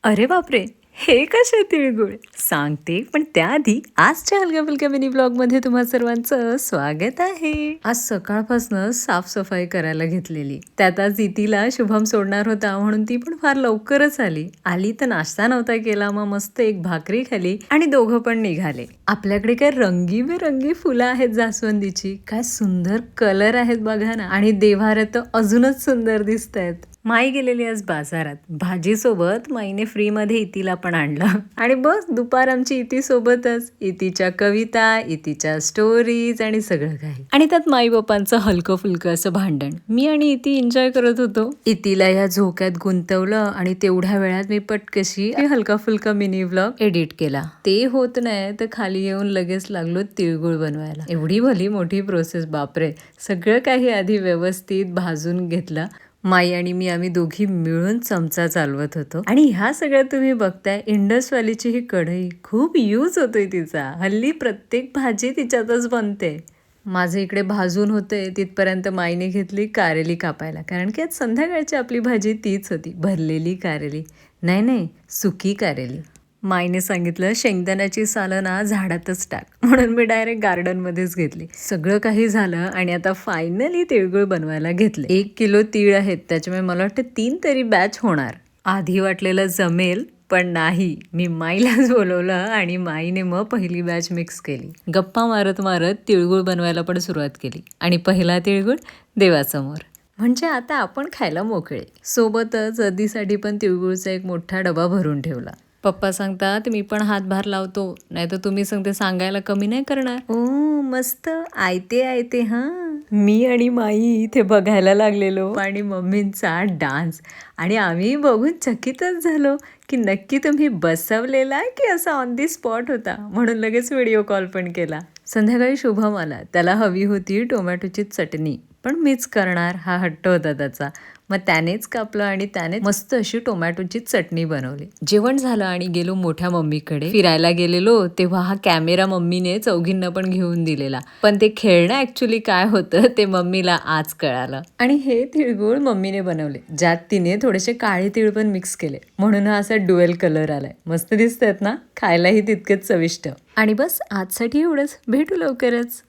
अरे बापरे! हे कसे तिळगुळ? सांगते, पण त्याआधी आजच्या हलक्या-फुलक्या मिनी ब्लॉगमध्ये तुम्हा सर्वांचं स्वागत आहे. आज सकाळपासनं साफ-सफाई करायला घेतलेली. त्यात आज इतीला शुभम सोडणार होता म्हणून ती पण फार लवकरच आली. आली तर नाश्ता नव्हता केला, मग मस्त एक भाकरी खाल्ली आणि दोघं पण निघाले. आपल्याकडे काय रंगीबेरंगी फुलं आहेत जास्वंदीची. काय सुंदर कलर आहेत बघा ना, आणि देव्हाऱ्यात तर अजूनच सुंदर दिसतायत. माई गेलेली आज बाजारात. भाजीसोबत माईने फ्रीमध्ये इतीला पण आणलं आणि बस दुपार आमची इती सोबतच. इतीच्या कविता, इतीच्या स्टोरीज आणि सगळं काही. आणि त्यात माई बापांचं हलकं फुलकं असं भांडण. मी आणि इती एन्जॉय करत होतो. इतीला या झोक्यात गुंतवलं आणि तेवढ्या वेळात मी पटकशी हलका फुलका मिनी व्लॉग एडिट केला. ते होत नाही तर खाली येऊन लगेच लागलो तिळगुळ बनवायला. एवढी भली मोठी प्रोसेस, बापरे. सगळं काही आधी व्यवस्थित भाजून घेतलं. माई आणि मी आम्ही दोघी मिळून चमचा चालवत होतो. आणि ह्या सगळ्या तुम्ही बघताय इंडस व्हॅलीची ही कढई खूप यूज होतोय तिचा. हल्ली प्रत्येक भाजी तिच्यातच बनते. माझं इकडे भाजून होतंय तिथपर्यंत माईने घेतली कारेली कापायला, कारण की आज संध्याकाळची आपली भाजी तीच होती, भरलेली कारेली. नाही, सुकी कारेली. माईने सांगितलं शेंगदाण्याची सालं ना झाडातच टाक, म्हणून मी डायरेक्ट गार्डनमध्येच घेतली. सगळं काही झालं आणि आता फायनली तिळगुळ बनवायला घेतले. 1 किलो तीळ आहेत, त्याच्यामुळे मला वाटतं 3 तरी बॅच होणार. आधी वाटलेलं जमेल, पण नाही. मी माईलाच बोलवलं आणि माईने मग पहिली बॅच मिक्स केली. गप्पा मारत मारत तिळगुळ बनवायला पण सुरुवात केली आणि पहिला तिळगुळ देवासमोर. म्हणजे आता आपण खायला मोकळे. सोबतच अदीसाठी पण तिळगुळचा एक मोठा डबा भरून ठेवला. पप्पा सांगतात मी पण हातभार लावतो, नाही तर तुम्ही सांगायला कमी नाही करणार. ओ मस्त, आयते हां. मी आणि माई इथे बघायला लागलेलो आणि मम्मींचा डान्स, आणि आम्ही बघून चकितच झालो की नक्की तुम्ही बसवलेला की असा ऑन दी स्पॉट होता, म्हणून लगेच व्हिडिओ कॉल पण केला. संध्याकाळी शुभम आला. त्याला हवी होती टोमॅटोची चटणी, पण मीच करणार हा हट्ट होता त्याचा. मग त्यानेच कापलं आणि त्याने मस्त अशी टोमॅटोची चटणी बनवली. जेवण झालं आणि गेलो मोठ्या मम्मीकडे. फिरायला गेलेलो तेव्हा हा कॅमेरा मम्मीने चौघींना पण घेऊन दिलेला, पण ते खेळणं ऍक्च्युली काय होतं ते मम्मीला आज कळालं. आणि हे तिळगुळ मम्मीने बनवले, ज्यात तिने थोडेसे काळे तिळ पण मिक्स केले, म्हणून हा असा ड्युएल कलर आलाय. मस्त दिसतात ना, खायलाही तितकेच चविष्ट. आणि बस आजसाठी एवढंच. भेटू लवकरच.